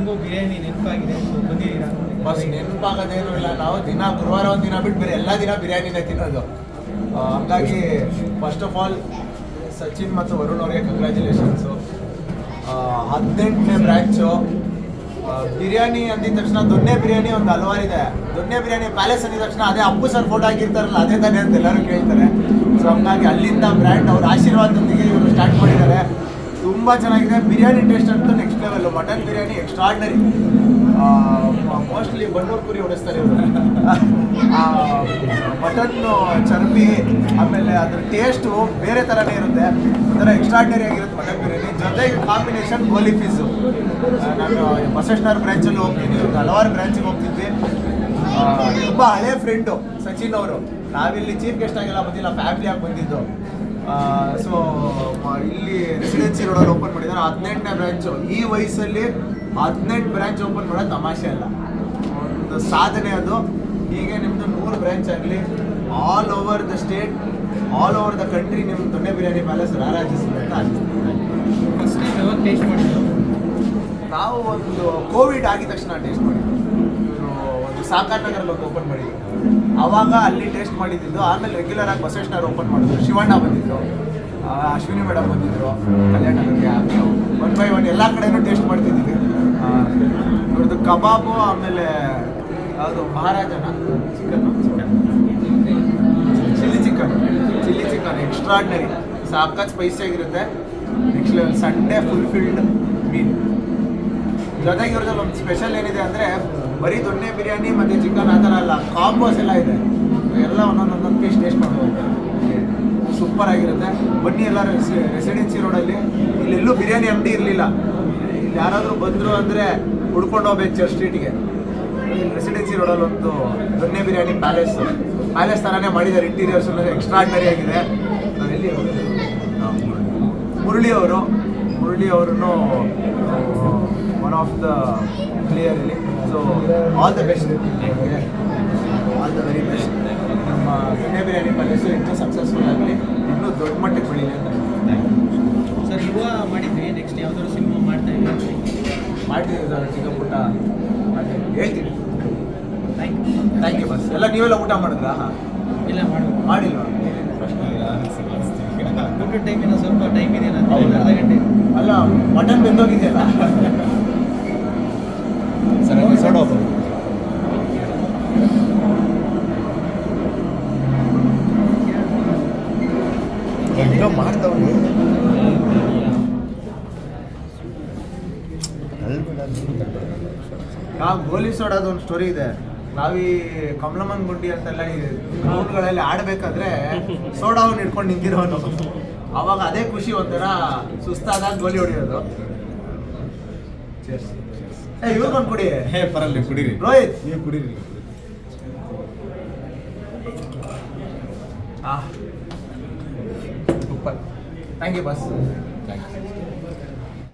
ನಿಮಗೂ ಬಿರಿಯಾನಿ ನೆನಪಾಗಿದೆ, ಬಂದಿದ್ದೀರಾ? ಬಸ್ ನೆನಪಾಗೋದೇನು ಇಲ್ಲ, ನಾವು ದಿನ ಗುರುವಾರ ಒಂದು ದಿನ ಬಿಟ್ಟು ಬೇರೆ ಎಲ್ಲ ದಿನ ಬಿರಿಯಾನಿನೇ ತಿನ್ನೋದು. ಹಂಗಾಗಿ ಫಸ್ಟ್ ಆಫ್ ಆಲ್ ಸಚಿನ್ ಮತ್ತು ವರುಣ್ ಅವರಿಗೆ ಕಂಗ್ರ್ಯಾಚುಲೇಷನ್ಸು. 18ನೇ ಬ್ರ್ಯಾಂಚು. ಬಿರಿಯಾನಿ ಅಂದಿದ ತಕ್ಷಣ ದೊನ್ನೆ ಬಿರಿಯಾನಿ ಒಂದು ಹಲವಾರಿದೆ. ದೊನ್ನೆ ಬಿರಿಯಾನಿ ಪ್ಯಾಲೇಸ್ ಅಂದಿದ ತಕ್ಷಣ ಅದೇ ಅಪ್ಪು ಸರ್ ಫೋಟೋ ಹಾಕಿರ್ತಾರಲ್ಲ ಅದೇ ತಾನೇ ಅಂತ ಎಲ್ಲರೂ ಕೇಳ್ತಾರೆ. ಸೊ ಹಂಗಾಗಿ ಅಲ್ಲಿಂದ ಬ್ರ್ಯಾಂಡ್ ಅವ್ರ ಆಶೀರ್ವಾದದೊಂದಿಗೆ ಇವರು ಸ್ಟಾರ್ಟ್ ಮಾಡಿದ್ದಾರೆ. ತುಂಬ ಚೆನ್ನಾಗಿದೆ. ಬಿರಿಯಾನಿ ಟೇಸ್ಟ್ ಅಂತೂ next level. Mutton biryani extraordinary. Mostly Bannur ಕುರಿ ಹೊಡೆಸ್ತಾರೆ ಇವರು. ಮಟನ್ನು ಚರ್ಬಿ ಆಮೇಲೆ ಅದ್ರ ಟೇಸ್ಟು ಬೇರೆ ಥರನೇ ಇರುತ್ತೆ. ಒಂಥರ ಎಕ್ಸ್ಟ್ರಾರ್ಡಿನರಿ ಆಗಿರುತ್ತೆ ಮಟನ್ ಬಿರಿಯಾನಿ. ಜೊತೆಗೆ ಕಾಂಬಿನೇಷನ್ ಗೋಲಿ ಫೀಸು. ನಾನು ಬಸವೇಶ್ವರ ಬ್ರ್ಯಾಂಚಲ್ಲಿ ಹೋಗ್ತೀನಿ, ಹಲವಾರು ಬ್ರ್ಯಾಂಚಿಗೆ ಹೋಗ್ತಿದ್ವಿ. ತುಂಬ ಹಳೆ ಫ್ರೆಂಡು ಸಚಿನ್ ಅವರು. ನಾವಿಲ್ಲಿ ಚೀಫ್ ಗೆಸ್ಟ್ ಆಗಿಲ್ಲ ಬಂದಿಲ್ಲ, ಫ್ಯಾಮಿಲಿಯಾಗಿ ಬಂದಿದ್ದು. ಸೊ ಇಲ್ಲಿ ರೆಸಿಡೆನ್ಸಿ ರೋಡಲ್ಲಿ ಓಪನ್ ಮಾಡಿದ್ದಾರೆ 18ನೇ ಬ್ರ್ಯಾಂಚು. ಈ ವಯಸ್ಸಲ್ಲಿ 18 ಬ್ರ್ಯಾಂಚ್ ಓಪನ್ ಮಾಡೋದು ತಮಾಷೆ ಅಲ್ಲ, ಒಂದು ಸಾಧನೆ ಅದು. ಹೀಗೆ ನಿಮ್ಮದು 100 ಬ್ರ್ಯಾಂಚ್ ಆಗಲಿ, all over the state, all over the country ನಿಮ್ಮ ದೊಣ್ಣೆ ಬಿರಿಯಾನಿ ಪ್ಯಾಲೇಸ್ ರಾರಾಜಿಸಲಿ ಅಂತ ಅನಿಸ್ತೀನಿ. ಫಸ್ಟ್ ಟೈಮ್ ಯಾವಾಗ ಟೇಸ್ಟ್ ಮಾಡಿದ್ದು? ನಾವು ಒಂದು ಕೋವಿಡ್ ಆಗಿದ ತಕ್ಷಣ ಟೇಸ್ಟ್ ಮಾಡಿದ್ವಿ. ಒಂದು ಸಾಕಾರ್ ನಗರಲ್ಲಿ ಒಂದು ಓಪನ್ ಮಾಡಿದ್ವಿ, ಆವಾಗ ಅಲ್ಲಿ ಟೇಸ್ಟ್ ಮಾಡಿದ್ದು. ಆಮೇಲೆ ರೆಗ್ಯುಲರ್ ಆಗಿ ಬಸವೇಶ್ವರ ಓಪನ್ ಮಾಡಿದ್ರು. ಶಿವಣ್ಣ ಬಂದಿದ್ರು, ಅಶ್ವಿನಿ ಮೇಡಮ್ ಬಂದಿದ್ರು ಕಲ್ಯಾಣಕ್ಕೆ. 1 by 1 ಎಲ್ಲ ಕಡೆನೂ ಟೇಸ್ಟ್ ಮಾಡ್ತಿದ್ದೀವಿ. ಇವ್ರದ್ದು ಕಬಾಬು, ಆಮೇಲೆ ಯಾವುದು ಮಹಾರಾಜನ ಚಿಕನ್ನು, ಚಿಲ್ಲಿ ಚಿಕನ್ ಎಕ್ಸ್ಟ್ರಾರ್ಡಿನರಿ. ಸಾಕಷ್ಟು ಸ್ಪೈಸಿಯಾಗಿರುತ್ತೆ, next level. Sunday fulfilled meal. ಜೊತೆಗೆ ಇವ್ರದ್ದು ಒಂದು ಸ್ಪೆಷಲ್ ಏನಿದೆ ಅಂದರೆ ಬರೀ ದೊಣ್ಣೆ ಬಿರಿಯಾನಿ ಮತ್ತು ಚಿಕನ್ ಆ ಥರ ಅಲ್ಲ, ಕಾಂಬೋಸ್ ಎಲ್ಲ ಇದೆ. ಎಲ್ಲ ಒಂದೊಂದು ಪೀಸ್ ಟೇಸ್ಟ್ ಮಾಡ್ಬೋದು, ಸೂಪರ್ ಆಗಿರುತ್ತೆ. ಬನ್ನಿ ಎಲ್ಲರೂ ರೆಸಿಡೆನ್ಸಿ ರೋಡಲ್ಲಿ. ಇಲ್ಲೆಲ್ಲೂ ಬಿರಿಯಾನಿ ಅಂಗಡಿ ಇರಲಿಲ್ಲ. ಇಲ್ಲಿ ಯಾರಾದರೂ ಬಂದರು ಅಂದರೆ ಹುಡ್ಕೊಂಡು ಹೋಗ್ಬೇಕು ಚರ್ಚ್ ಸ್ಟ್ರೀಟ್ಗೆ. ರೆಸಿಡೆನ್ಸಿ ರೋಡಲ್ಲಿ ಒಂದು ದೊಣ್ಣೆ ಬಿರಿಯಾನಿ ಪ್ಯಾಲೇಸ್ ಥರನೇ ಮಾಡಿದ್ದಾರೆ. ಇಂಟೀರಿಯರ್ಸ್ ಎಕ್ಸ್ಟ್ರಾರ್ಡಿನರಿ ಆಗಿದೆ. ಎಲ್ಲಿ ಮುರಳಿ ಅವರು ಒನ್ ಆಫ್ ದ ಪ್ಲೇಯರ್ ಇಲ್ಲಿ. So all the best, all the very best. ನಮ್ಮ ದೊಣ್ಣೆ ಬಿರಿಯಾನಿ ಪ್ಯಾಲೇಸು ಇನ್ನೂ ಸಕ್ಸಸ್ಫುಲ್ ಆಗಲಿ, ಇನ್ನೂ ದೊಡ್ಡ ಮಟ್ಟಕ್ಕೆ ಬೆಳೀಲಿ ಅಂತ. ಸರ್ ಯುವ ಮಾಡಿದ್ವಿ, ನೆಕ್ಸ್ಟ್ ಯಾವ್ದಾದ್ರು ಸಿನಿಮಾ ಮಾಡ್ತೀವಿ ಸರ್, ಚಿಕ್ಕ ಪುಟ್ಟ ಹೇಳ್ತೀನಿ. ಥ್ಯಾಂಕ್ ಯು ಬಸ್. ಎಲ್ಲ ನೀವೆಲ್ಲ ಊಟ ಮಾಡಿದ್ರಾ? ಇಲ್ಲ ಮಾಡಿಲ್ವಾ? ಊಟ ಟೈಮಿನ ಸ್ವಲ್ಪ ಟೈಮ್ ಇದೆ, ಅರ್ಧ ಗಂಟೆ. ಅಲ್ಲ, ಮಟನ್ ಬೆಂದೋಗಿದೆಯಲ್ಲ ಸರ್, ಸೋಡೋದು ಎಲ್ಲ ಮಾಡ್ತಾವೆ. ಗೋಲಿ ಸೋಡಾದ ಒಂದು ಸ್ಟೋರಿ ಇದೆ. ನಾವೀ ಕಮಲಮ್ಮನ ಗುಂಡಿ ಅಂತೆಲ್ಲ ಈ ಗ್ರೌಂಡ್ಗಳಲ್ಲಿ ಆಡಬೇಕಾದ್ರೆ ಸೋಡಾವನ್ನು ಹಿಡ್ಕೊಂಡು ನಿಂತಿರೋನು. ಅವಾಗ ಅದೇ ಖುಷಿ, ಒಂಥರ ಸುಸ್ತಾದಾಗ ಗೋಲಿ ಹೊಡಿಯೋದು. ಇವ್ರಿಗೊಂದು ಕುಡಿ. ಪರಲ್ಲ ಕುಡೀರಿ ರೋಹಿತ್, ನೀವು ಕುಡೀರಿ. ಸೂಪರ್. ಥ್ಯಾಂಕ್ ಯು ಬಸ್. Thank you.